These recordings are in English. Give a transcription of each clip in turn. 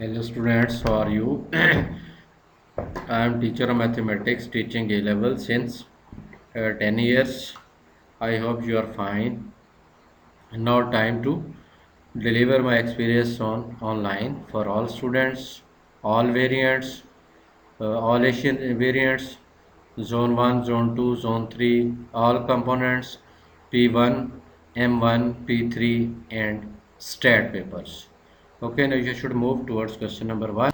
Hello students, how are you? I am teacher of mathematics teaching A level since 10 years. I hope you are fine. Now time to deliver my experience on online for all students, all variants, all Asian variants, zone 1, zone 2, zone 3, all components, P1, M1, P3 and stat papers. Okay, now you should move towards question number 1.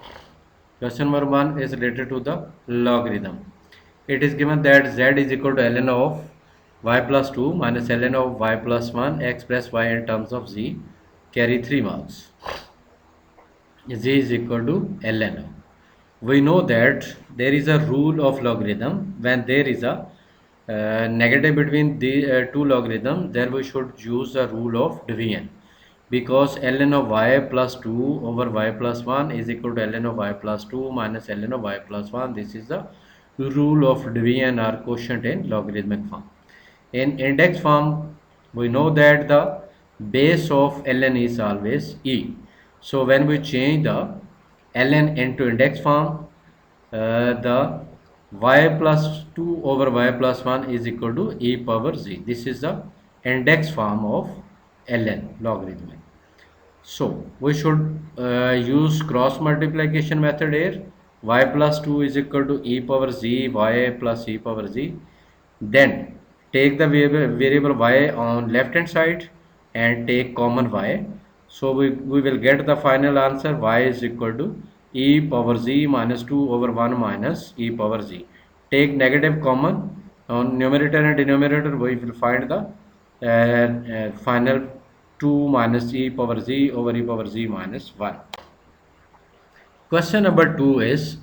Question number 1 is related to the logarithm. It is given that z is equal to ln of y plus 2 minus ln of y plus 1 x plus y in terms of z carry 3 marks. Z is equal to ln. We know that there is a rule of logarithm. When there is a negative between the two logarithms, then we should use the rule of division, because ln of y plus 2 over y plus 1 is equal to ln of y plus 2 minus ln of y plus 1. This is the rule of division or quotient in logarithmic form. In index form, we know that the base of ln is always e. So when we change the ln into index form, the y plus 2 over y plus 1 is equal to e power z. This is the index form of ln logarithmic. So we should use cross multiplication method here. Y plus 2 is equal to e power z, y plus e power z. Then take the variable y on left hand side and take common y. So we will get the final answer. Y is equal to e power z minus 2 over 1 minus e power z. Take negative common on numerator and denominator. We will find the final 2 minus e power z over e power z minus 1. Question number 2 is,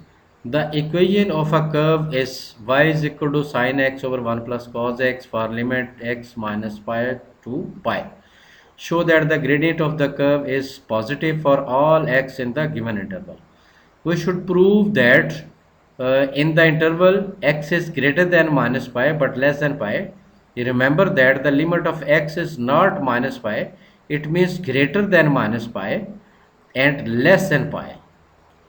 the equation of a curve is y is equal to sin x over 1 plus cos x for limit x minus pi to pi. Show that the gradient of the curve is positive for all x in the given interval. We should prove that in the interval x is greater than minus pi but less than pi. You remember that the limit of x is not minus pi, it means greater than minus pi and less than pi.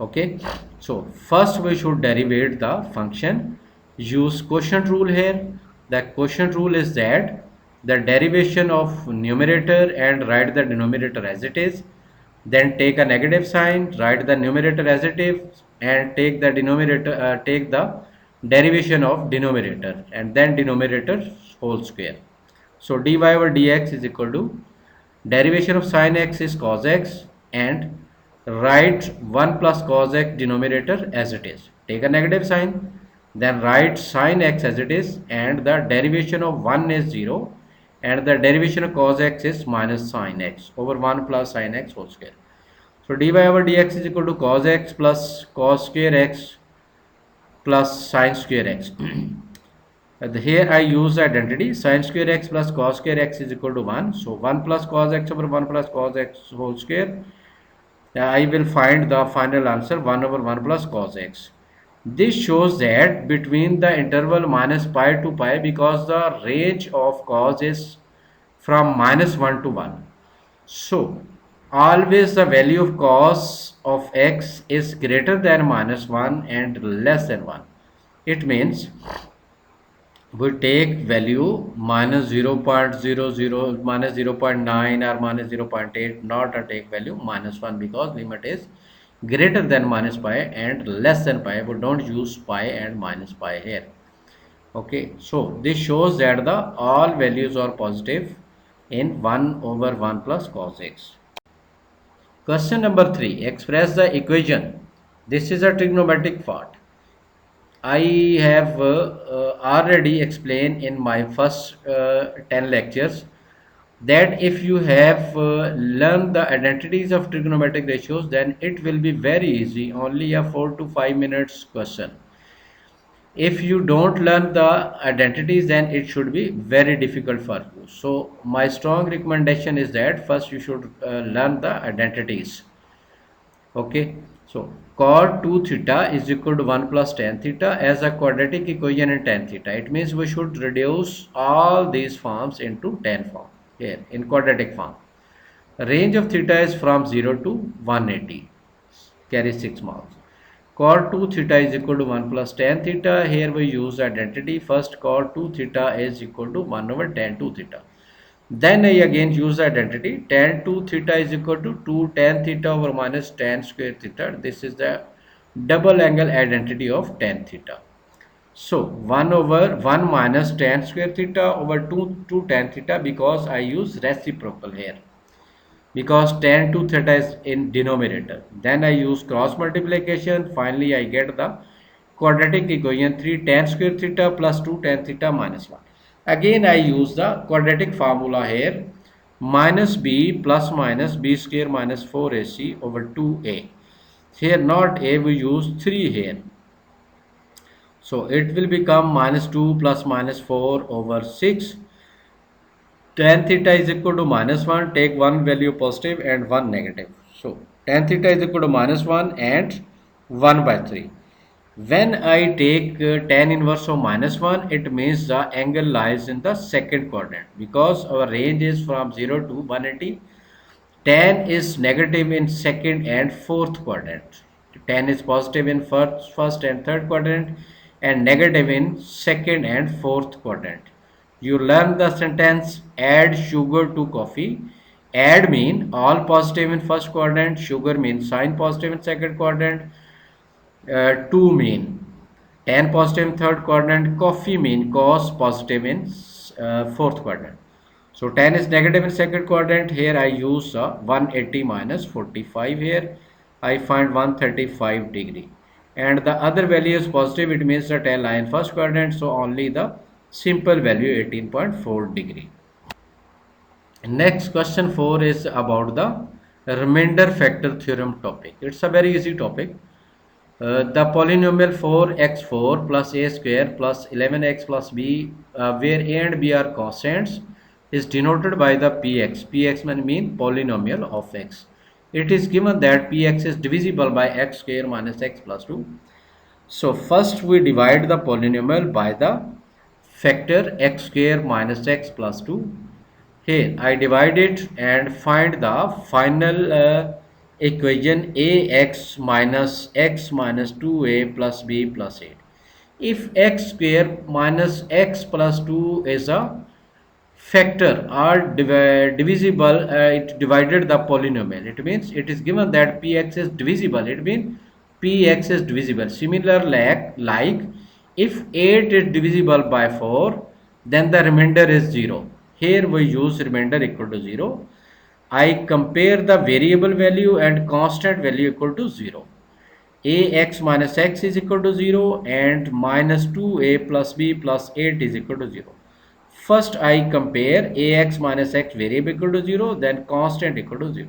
Okay, so first we should derivate the function. Use quotient rule here. The quotient rule is that the derivation of numerator and write the denominator as it is, then take a negative sign, write the numerator as it is, and take the denominator, take the derivation of denominator and then denominator whole square. So dy over dx is equal to derivation of sin x is cos x, and write 1 plus cos x denominator as it is. Take a negative sign, then write sin x as it is, and the derivation of 1 is 0 and the derivation of cos x is minus sin x over 1 plus sin x whole square. So dy over dx is equal to cos x plus cos square x plus sin square x. Here I use the identity sin square x plus cos square x is equal to 1. So 1 plus cos x over 1 plus cos x whole square. I will find the final answer 1 over 1 plus cos x. This shows that between the interval minus pi to pi, because the range of cos is from minus 1 to 1. So always the value of cos of x is greater than minus 1 and less than 1. It means we take value minus 0.00, minus 0.9 or minus 0.8, not a take value minus 1, because limit is greater than minus pi and less than pi. We don't use pi and minus pi here. Okay, so this shows that the all values are positive in 1 over 1 plus cos x. Question number 3, express the equation. This is a trigonometric part. I have already explained in my first 10 lectures that if you have learned the identities of trigonometric ratios, then it will be very easy, only a 4 to 5 minutes question. If you don't learn the identities, then it should be very difficult for you. So my strong recommendation is that first you should learn the identities. Okay, so cot 2 theta is equal to 1 plus tan theta as a quadratic equation in tan theta. It means we should reduce all these forms into tan form here in quadratic form. Range of theta is from 0 to 180. carry 6 marks. Cot 2 theta is equal to 1 plus tan theta. Here we use identity. First cot 2 theta is equal to 1 over tan 2 theta. Then I again use identity. Tan 2 theta is equal to 2 tan theta over minus tan square theta. This is the double angle identity of tan theta. So 1 over 1 minus tan square theta over 2 tan theta, because I use reciprocal here, because tan 2 theta is in denominator. Then I use cross multiplication. Finally, I get the quadratic equation 3 tan square theta plus 2 tan theta minus 1. Again, I use the quadratic formula here, minus b plus minus b square minus 4ac over 2a. Here not a, we use 3 here. So it will become minus 2 plus minus 4 over 6. Tan theta is equal to minus 1. Take one value positive and one negative. So tan theta is equal to minus 1 and 1 by 3. When I take tan inverse of minus 1, it means the angle lies in the second quadrant, because our range is from 0 to 180. Tan is negative in second and fourth quadrant. Tan is positive in first and third quadrant, and negative in second and fourth quadrant. You learn the sentence, add sugar to coffee. Add mean all positive in first quadrant, sugar means sign positive in second quadrant, 2 mean tan positive in third quadrant, coffee mean cos positive in fourth quadrant. So tan is negative in second quadrant. Here I use 180 minus 45 here. I find 135 degree. And the other value is positive. It means the tan lie in first quadrant. So only the simple value 18.4 degree. Next question 4 is about the remainder factor theorem topic. It's a very easy topic. The polynomial 4x4 plus a square plus 11x plus b, where a and b are constants, is denoted by the px. Px mean polynomial of x. It is given that px is divisible by x square minus x plus 2. So first we divide the polynomial by the factor x square minus x plus 2. Here I divide it and find the final equation ax minus x minus 2a plus b plus 8. If x square minus x plus 2 is a factor or divisible, it divided the polynomial. It means it is given that px is divisible. It means px is divisible. Similar like if 8 is divisible by 4, then the remainder is 0. Here we use remainder equal to 0. I compare the variable value and constant value equal to 0. Ax minus x is equal to 0 and minus 2a plus b plus 8 is equal to 0. First I compare ax minus x variable equal to 0, then constant equal to 0.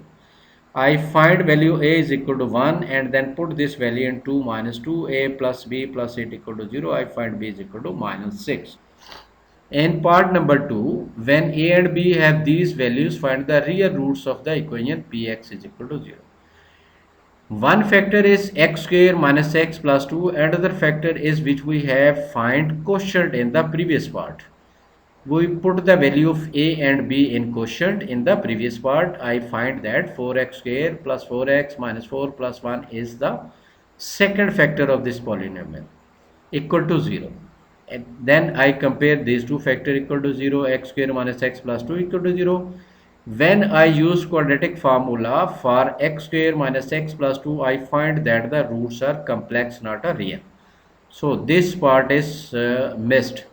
I find value a is equal to 1 and then put this value in 2 minus 2a plus b plus 8 equal to 0. I find b is equal to minus 6. In part number 2, when a and b have these values, find the real roots of the equation px is equal to 0. One factor is x square minus x plus 2. Another factor is which we have find quotient in the previous part. We put the value of a and b in quotient in the previous part. I find that 4x square plus 4x minus 4 plus 1 is the second factor of this polynomial, equal to 0. And then I compare these two factors equal to 0, x square minus x plus 2 equal to 0. When I use quadratic formula for x square minus x plus 2, I find that the roots are complex, not a real. So this part is missed.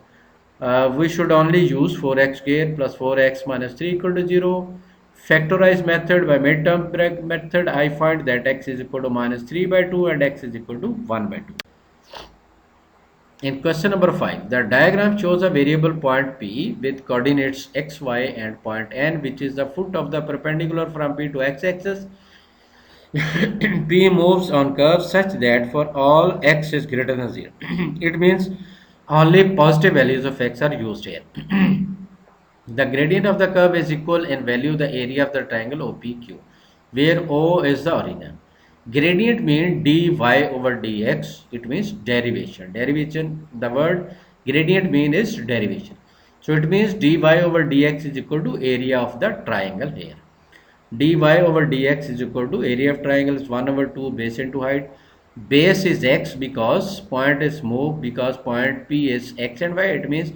We should only use 4x square plus 4x minus 3 equal to 0. Factorize method by midterm method, I find that x is equal to minus 3 by 2 and x is equal to 1 by 2. In question number 5, the diagram shows a variable point P with coordinates x, y and point N, which is the foot of the perpendicular from P to x-axis. P moves on curve such that for all x is greater than 0. It means only positive values of x are used here. The gradient of the curve is equal in value the area of the triangle OPQ, where O is the origin. Gradient means dy over dx. It means derivation. Derivation, the word gradient mean is derivation. So it means dy over dx is equal to area of the triangle here. dy over dx is equal to area of triangle is 1 over 2 base into height. Base is x because point is moved, because point P is x and y. It means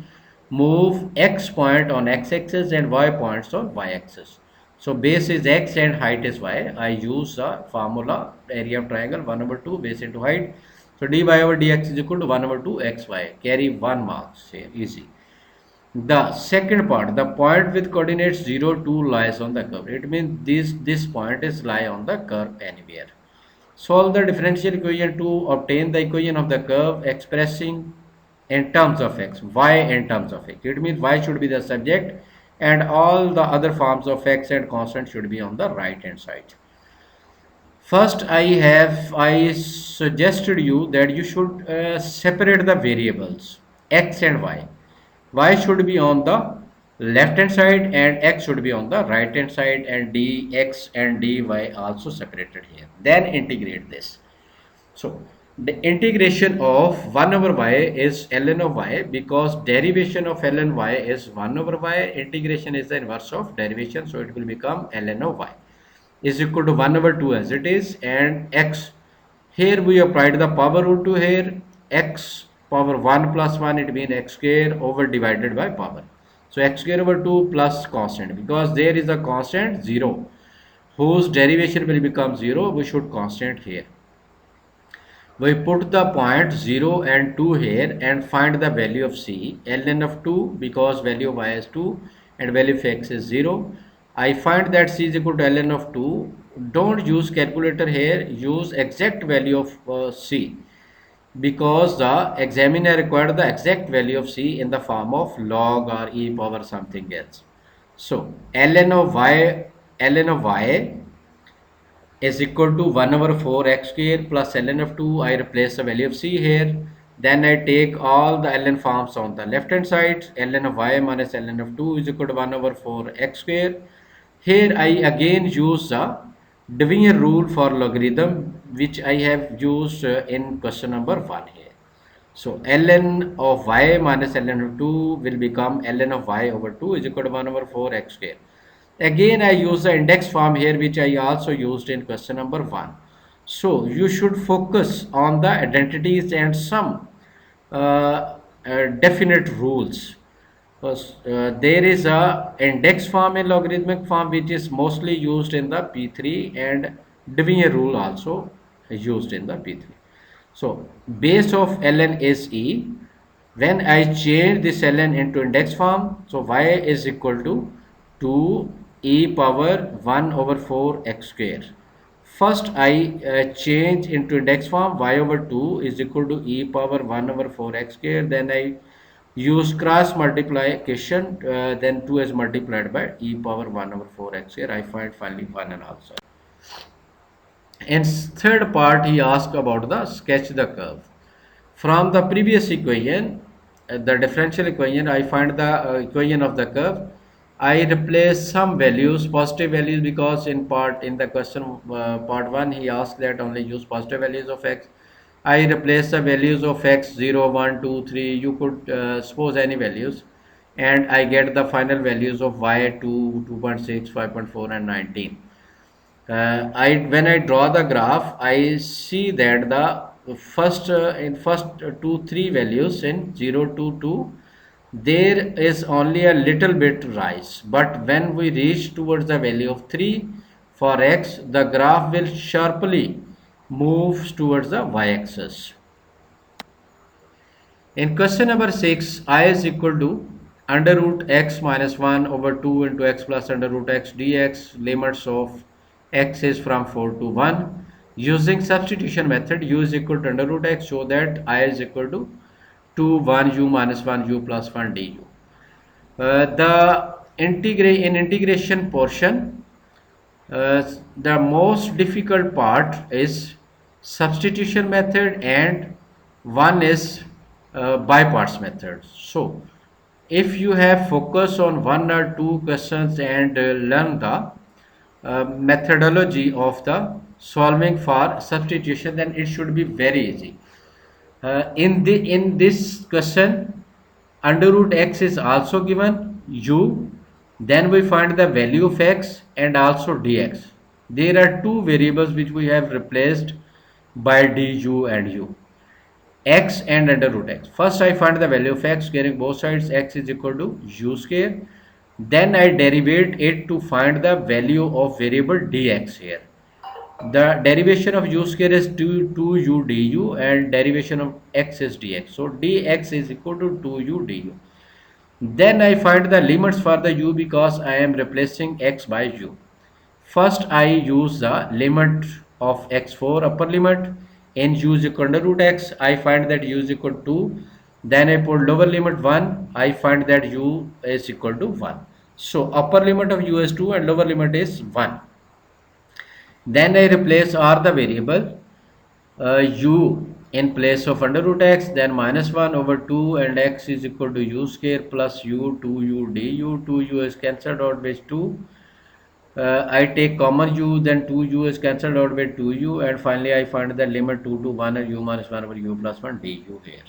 move x point on x-axis and y points on y-axis. So base is x and height is y. I use the formula area of triangle 1 over 2 base into height. So dy over dx is equal to 1 over 2 xy. Carry 1 marks here, easy. The second part, the point with coordinates 0, 2 lies on the curve. It means this point is lie on the curve anywhere. Solve the differential equation to obtain the equation of the curve expressing in terms of x, y in terms of x. It means y should be the subject and all the other forms of x and constant should be on the right hand side. First, I suggested you that you should separate the variables x and y. Y should be on the left hand side and x should be on the right hand side, and dx and dy also separated here. Then integrate this. So the integration of 1 over y is ln of y, because derivation of ln y is 1 over y. Integration is the inverse of derivation, so it will become ln of y is equal to 1 over 2 as it is, and x, here we applied the power rule to here, x power 1 plus 1, it means x square over divided by power. So x square over 2 plus constant, because there is a constant 0 whose derivation will become 0, we should constant here. We put the point 0 and 2 here and find the value of c. Ln of 2, because value of y is 2 and value of x is 0. I find that c is equal to ln of 2. Don't use calculator here, use exact value of c, because the examiner required the exact value of c in the form of log or e power something else. So ln of y is equal to 1 over 4 x square plus ln of 2. I replace the value of c here. Then I take all the ln forms on the left hand side. Ln of y minus ln of 2 is equal to 1 over 4 x square. Here I again use the division rule for logarithm, which I have used in question number 1 here. So ln of y minus ln of 2 will become ln of y over 2 is equal to 1 over 4 x square. Again, I use the index form here, which I also used in question number 1. So you should focus on the identities and some definite rules. There is a index form and logarithmic form which is mostly used in the P3, and division rule also used in the P3. So base of ln is e. When I change this ln into index form, so y is equal to 2 e power 1 over 4 x square. First I change into index form, y over 2 is equal to e power 1 over 4 x square. Then I use cross multiplication, then 2 is multiplied by e power 1 over 4 x square. I find finally 1 and also. In third part, he asked about the sketch the curve. From the previous equation, the differential equation, I find the equation of the curve. I replace some values, positive values, because in the question part 1, he asked that only use positive values of x. I replace the values of x 0, 1, 2, 3. You could suppose any values, and I get the final values of y 2, 2.6, 5.4, and 19. When I draw the graph, I see that the first in first 2 3 values in 0 to 2, there is only a little bit rise, but when we reach towards the value of 3 for x, the graph will sharply move towards the y-axis. In question number 6, I is equal to under root x minus 1 over 2 into x plus under root x dx. Limits of x is from 4 to 1. Using substitution method, u is equal to under root x, so that I is equal to 2 1 u minus 1 u plus 1 du. The integration portion, the most difficult part is substitution method, and one is by parts method. So if you have focus on 1 or 2 questions and learn the methodology of the solving for substitution, then it should be very easy. In this question, under root x is also given, u Then we find the value of x and also dx. There are two variables which we have replaced by du and u, x and under root x. First I find the value of x, getting both sides x is equal to u square. Then I derivate it to find the value of variable dx here. The derivation of u square is 2u du and derivation of x is dx. So dx is equal to 2u du. Then I find the limits for the u because I am replacing x by u. First I use the limit of x4 upper limit in u is equal to root x. I find that u is equal to 2. Then I put lower limit 1. I find that u is equal to 1. So upper limit of u is 2 and lower limit is 1. Then I replace all the variable u in place of under root x, then minus 1 over 2 and x is equal to u square plus u 2u du. 2u is cancelled out with 2. I take common u, then 2u is cancelled out with 2u, and finally I find the limit 2 to 1 and u minus 1 over u plus 1 du here.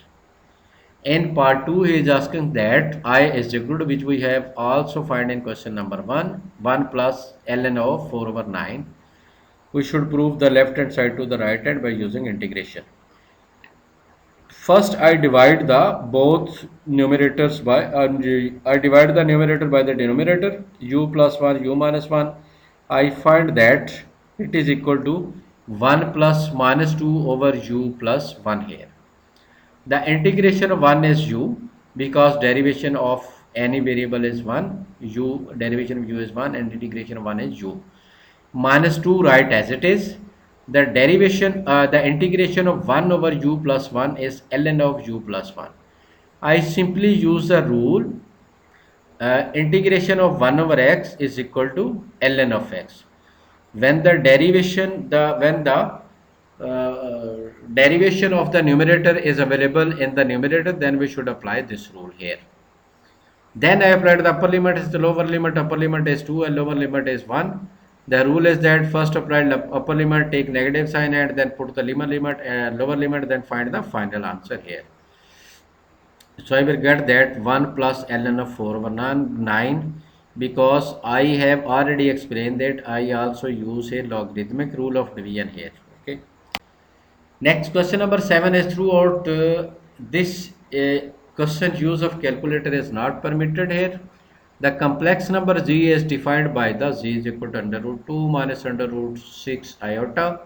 In part 2 he is asking that I is equal to, which we have also find in question number 1 plus ln of 4 over 9. We should prove the left hand side to the right hand by using integration. First I divide the both numerators by I divide the numerator by the denominator, u plus 1 u minus 1. I find that it is equal to 1 plus minus 2 over u plus 1 here. The integration of 1 is u because derivation of any variable is 1, u derivation of u is 1 and integration of 1 is u. Minus 2 write as it is. The derivation, the integration of 1 over u plus 1 is ln of u plus 1. I simply use the rule integration of 1 over x is equal to ln of x. When the derivation, derivation of the numerator is available in the numerator, then we should apply this rule here. Then I applied the upper limit is the lower limit, upper limit is 2 and lower limit is 1. The rule is that first apply upper limit, take negative sign and then put the lower limit, then find the final answer here. So I will get that 1 plus ln of 4 over 9 because I have already explained that I also use a logarithmic rule of division here. Okay. Next question number 7 is throughout this question use of calculator is not permitted here. The complex number z is defined by the z is equal to under root 2 minus under root 6 iota.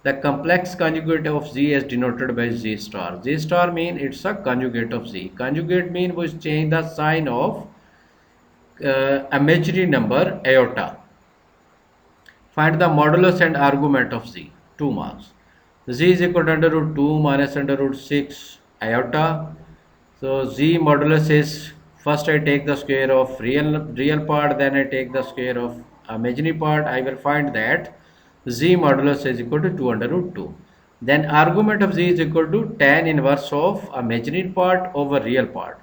The complex conjugate of z is denoted by z star. Z star mean it's a conjugate of z. Conjugate mean we change the sign of imaginary number iota. Find the modulus and argument of z. 2 marks. Z is equal to under root 2 minus under root 6 iota. So z modulus is, first I take the square of real part, then I take the square of imaginary part. I will find that z modulus is equal to 2 under root 2. Then argument of z is equal to tan inverse of imaginary part over real part.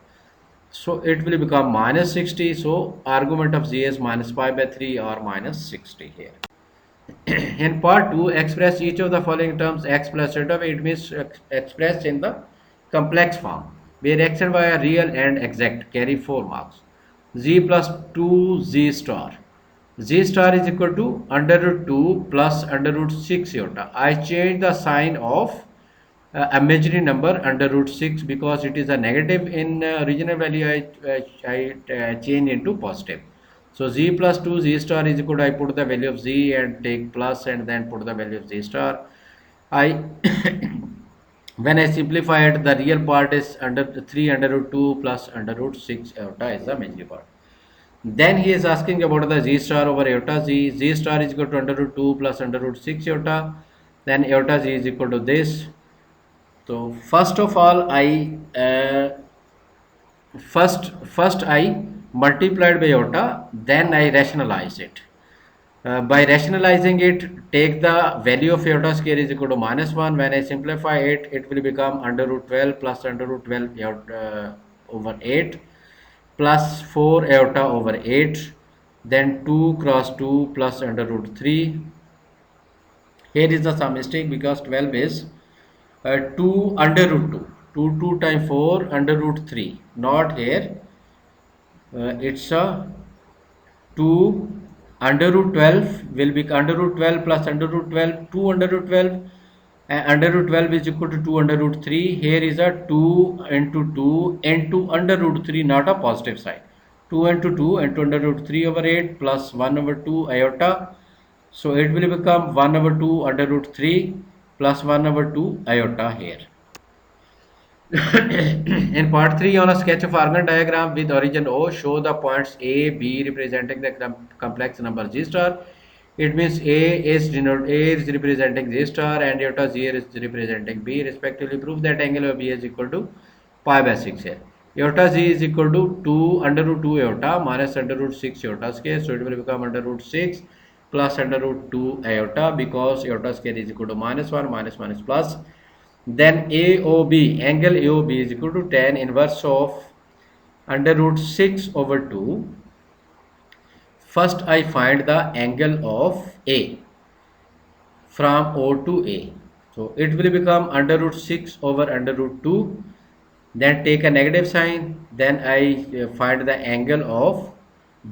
So it will become minus 60. So argument of z is minus pi by 3 or minus 60 here. In part 2, express each of the following terms x plus root of it means expressed in the complex form where x and y are real and exact, carry 4 marks. Z plus 2 z star. Z star is equal to under root 2 plus under root 6 iota. I change the sign of imaginary number under root 6 because it is a negative in original value. I change into positive. So z plus 2 z star is equal to, I put the value of z and take plus and then put the value of z star. I when I simplify it, the real part is under 3 under root 2 plus under root 6 iota is the imaginary part. Then he is asking about the z star over iota z. Z star is equal to under root 2 plus under root 6 iota. Then iota z is equal to this. So first of all, first I multiplied by iota, then I rationalize it. By rationalizing it, take the value of iota square is equal to minus 1. When I simplify it, it will become under root 12 plus under root 12 iota, over 8 plus 4 iota over 8. Then 2 cross 2 plus under root 3. Here is the some mistake because 12 is 2 under root 2. 2 times 4 under root 3. Not here. It's a 2 under root 12 will be under root 12 plus under root 12, 2 under root 12, and under root 12 is equal to 2 under root 3. Here is a 2 into 2 into under root 3, not a positive sign. 2 into 2 into under root 3 over 8 plus 1 over 2 iota. So it will become 1 over 2 under root 3 plus 1 over 2 iota here. In part 3, on a sketch of organ diagram with origin O, show the points A, B representing the complex number G star. It means A is representing G star and iota Z is representing B respectively. Prove that angle of B is equal to pi by 6 here. Iota Z is equal to 2 under root 2 iota minus under root 6 iota square. So it will become under root 6 plus under root 2 iota, because iota square is equal to minus 1 minus minus plus. Then AOB, angle AOB is equal to tan inverse of under root 6 over 2. First I find the angle of A from O to A. So it will become under root 6 over under root 2. Then take a negative sign. Then I find the angle of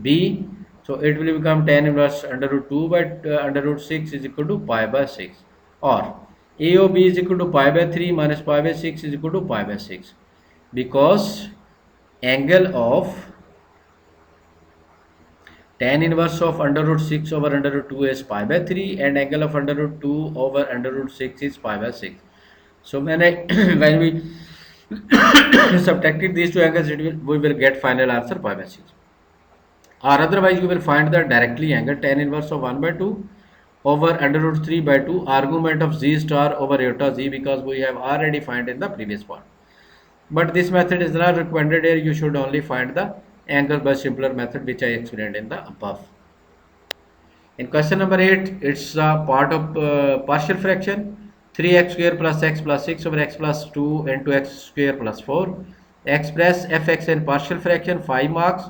B. So it will become tan inverse under root 2 by under root 6 is equal to pi by 6. Or AOB is equal to pi by 3 minus pi by 6 is equal to pi by 6. Because angle of tan inverse of under root 6 over under root 2 is pi by 3 and angle of under root 2 over under root 6 is pi by 6. So when we subtracted these two angles, we will get final answer pi by 6. Or otherwise you will find the directly angle tan inverse of 1 by 2 over under root 3 by 2 argument of Z star over iota Z, because we have already find in the previous part. But this method is not recommended here. You should only find the angle by simpler method which I explained in the above. In question number 8, it's a part of partial fraction. 3x square plus x plus 6 over x plus 2 into x square plus 4. Express fx in partial fraction, 5 marks.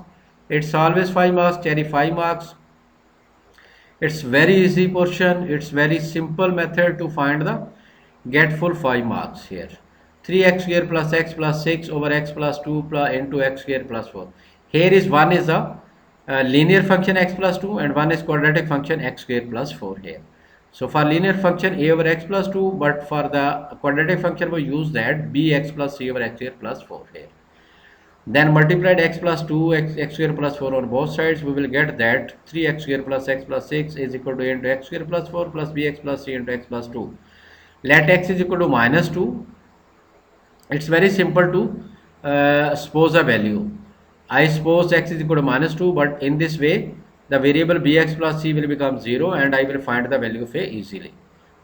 It's always 5 marks, carry 5 marks. It's very easy portion. It's very simple method to find the get full 5 marks here. 3x square plus x plus 6 over x plus 2 plus into x square plus 4. Here is one is a linear function x plus 2 and one is quadratic function x square plus 4 here. So for linear function a over x plus 2, but for the quadratic function we use that bx plus c over x square plus 4 here. Then multiplied x plus 2 x square plus 4 on both sides, we will get that 3x square plus x plus 6 is equal to a into x square plus 4 plus bx plus c into x plus 2. Let x is equal to minus 2. It's very simple to suppose a value. I suppose x is equal to minus 2, but in this way the variable bx plus c will become 0 and I will find the value of a easily.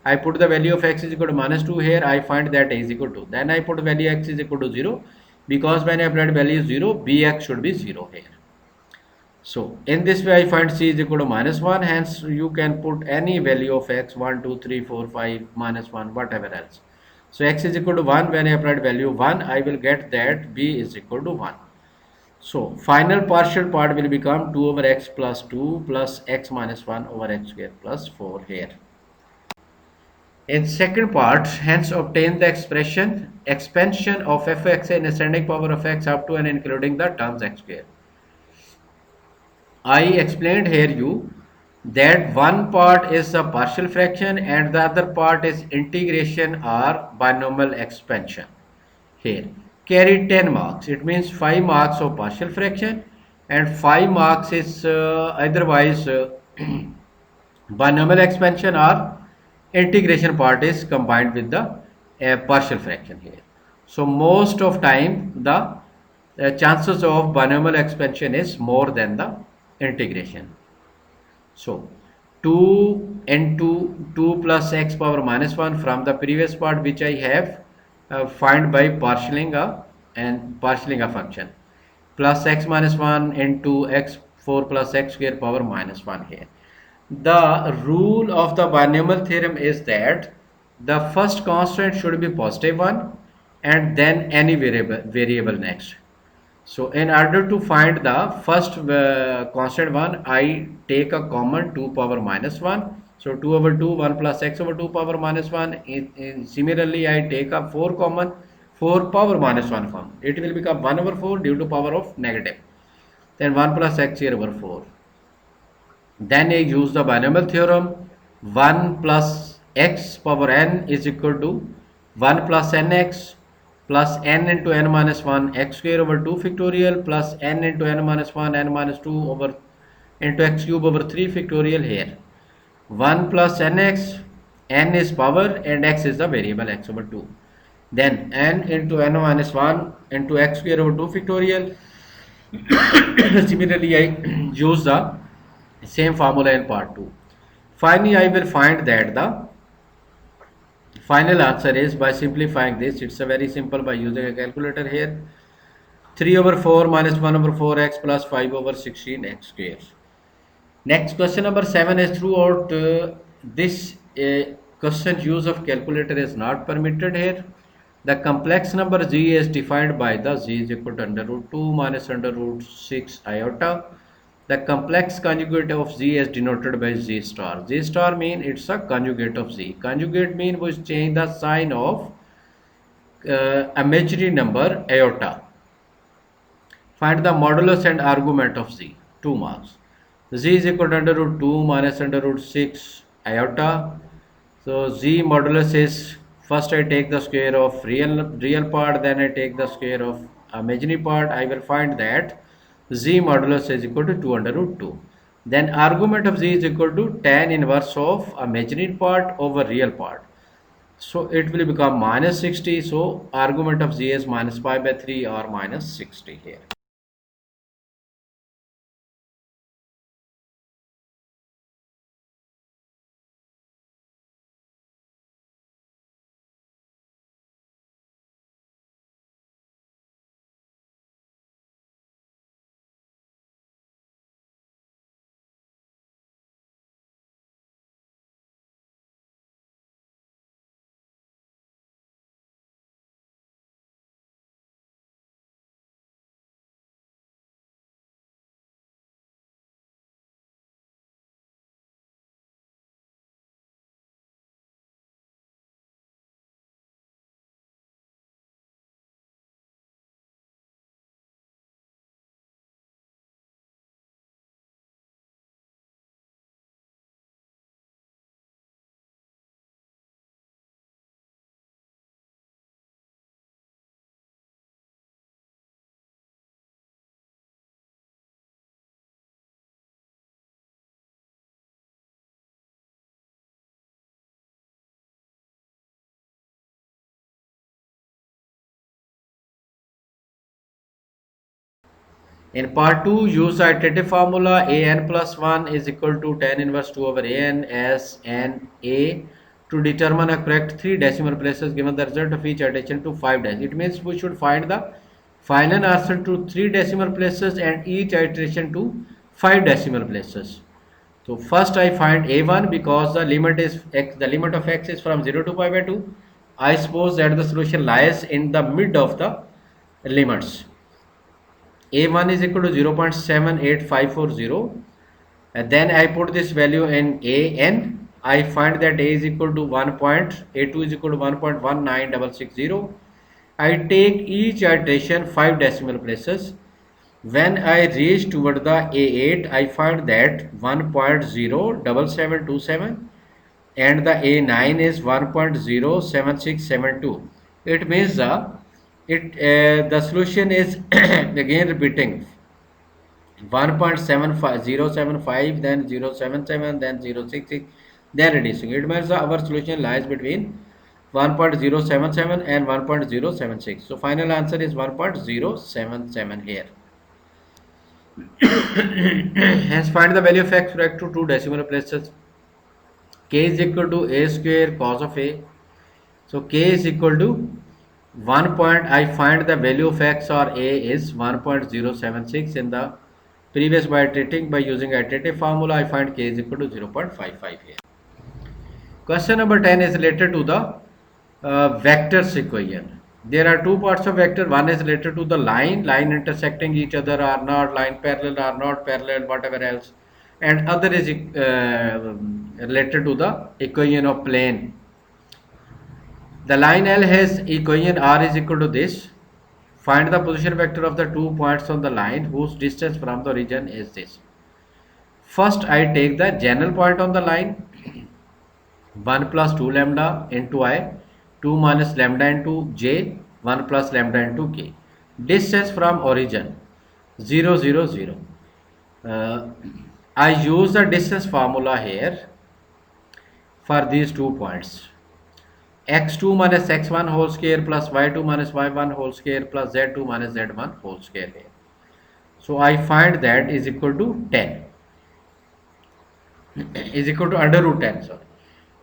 I put the value of x is equal to minus 2 here, I find that a is equal to. Then I put value x is equal to 0, because when I applied value 0, bx should be 0 here. So in this way I find c is equal to minus 1, hence you can put any value of x, 1, 2, 3, 4, 5, minus 1, whatever else. So x is equal to 1, when I applied value 1, I will get that b is equal to 1. So final partial part will become 2 over x plus 2 plus x minus 1 over x square plus 4 here. In second part, hence obtain the expansion of fx in ascending power of x up to and including the terms x square. I explained here you that one part is a partial fraction and the other part is integration or binomial expansion. Here carry 10 marks, it means 5 marks of partial fraction and 5 marks is otherwise binomial expansion or integration part is combined with the partial fraction here. So most of time the chances of binomial expansion is more than the integration. So 2 into 2 plus x power minus 1 from the previous part which I have find by partialing a function, plus x minus 1 into x4 plus x square power minus 1 here. The rule of the binomial theorem is that the first constant should be positive one and then any variable next. So in order to find the first constant one, I take a common 2 power minus 1. So 2 over 2, 1 plus x over 2 power minus 1. Similarly, I take a 4 common, 4 power minus 1 common. It will become 1 over 4 due to power of negative. Then 1 plus x here over 4. Then I use the binomial theorem. 1 plus x power n is equal to 1 plus nx plus n into n minus 1 x square over 2 factorial plus n into n minus 1 n minus 2 over into x cube over 3 factorial here. 1 plus nx, n is power and x is the variable x over 2. Then n into n minus 1 into x square over 2 factorial. Similarly, I use the same formula in part 2. Finally, I will find that the final answer is, by simplifying this, it's a very simple by using a calculator here. 3 over 4 minus 1 over 4x plus 5 over 16x square. Next, question number 7 is, throughout this question use of calculator is not permitted here. The complex number z is defined by the z is equal to under root 2 minus under root 6 iota. The complex conjugate of z is denoted by z star. Z star mean it's a conjugate of z. Conjugate mean we change the sign of imaginary number iota. Find the modulus and argument of z. 2 marks. Z is equal to under root 2 minus under root 6 iota. So z modulus is, first I take the square of real part, then I take the square of imaginary part. I will find that z modulus is equal to 2 under root 2. Then argument of z is equal to tan inverse of imaginary part over real part. So it will become minus 60. So argument of z is minus pi by 3 or minus 60 here. In part 2, use the iterative formula an plus 1 is equal to tan inverse 2 over an as an a to determine a correct 3 decimal places given the result of each iteration to 5 decimal. It means we should find the final answer to 3 decimal places and each iteration to 5 decimal places. So first I find a1 because the limit is x, the limit of x is from 0 to pi by 2. I suppose that the solution lies in the mid of the limits. A1 is equal to 0.78540, and then I put this value in an. I find that a is equal to 1. A2 is equal to 1.19660. I take each iteration 5 decimal places. When I reach toward the A8, I find that 1.07727 and the A9 is 1.07672. It means the solution is again repeating 1.75075, then 077, then 066, then reducing. It means our solution lies between 1.077 and 1.076. So final answer is 1.077 here. Hence find the value of x correct to 2 decimal places. K is equal to a square cos of a. So k is equal to 1 point. I find the value of x or a is 1.076. In the previous by iterating by using iterative formula, I find k is equal to 0.55 here. Question number 10 is related to the vectors equation. There are two parts of vector. One is related to the line intersecting each other or not, line parallel or not parallel, whatever else, and other is related to the equation of plane. The line L has equation R is equal to this. Find the position vector of the 2 points on the line whose distance from the origin is this. First I take the general point on the line, 1 plus 2 lambda into I, 2 minus lambda into j, 1 plus lambda into k. Distance from origin 0 0 0. uh, I use the distance formula here for these 2 points, x2 minus x1 whole square plus y2 minus y1 whole square plus z2 minus z1 whole square here. So I find that is equal to 10, is equal to under root 10, sorry.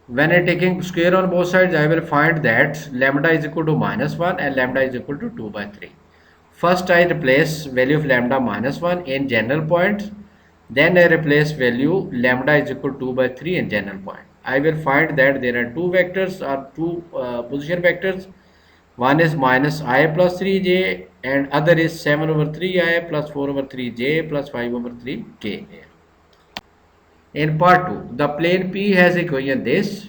When I taking square on both sides, I will find that lambda is equal to minus 1 and lambda is equal to 2 by 3. First I replace value of lambda minus 1 in general point, then I replace value lambda is equal to 2 by 3 in general point. I will find that there are two vectors or two position vectors. One is minus I plus 3j and other is 7 over 3i plus 4 over 3j plus 5 over 3k here. In part 2, the plane P has equation this: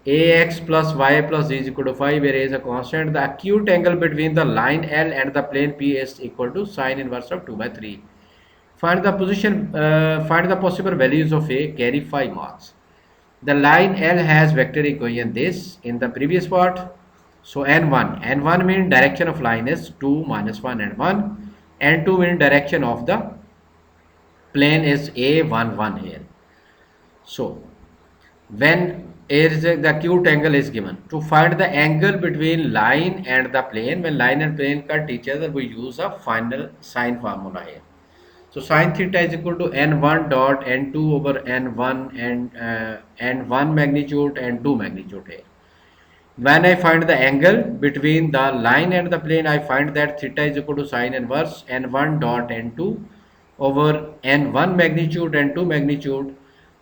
ax plus y plus z is equal to 5, where a is a constant. The acute angle between the line L and the plane P is equal to sine inverse of 2 by 3. Find the find the possible values of a, carry 5 marks. The line L has vector equation this in the previous part. So n1 means direction of line is 2 minus 1 and 1, n2 means direction of the plane is a1 here. So when the acute angle is given, to find the angle between line and the plane, when line and plane cut each other, we use a final sine formula here. So sine theta is equal to n1 dot n2 over n1 and n1 magnitude and 2 magnitude here. When I find the angle between the line and the plane, I find that theta is equal to sine inverse n1 dot n2 over n1 magnitude and 2 magnitude.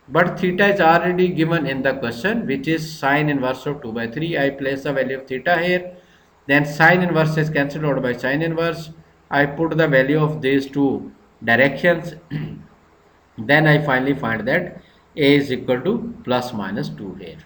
But theta is already given in the question, which is sine inverse of 2 by 3. I place the value of theta here. Then sine inverse is cancelled out by sine inverse. I put the value of these two directions. Then I finally find that a is equal to plus minus 2 here.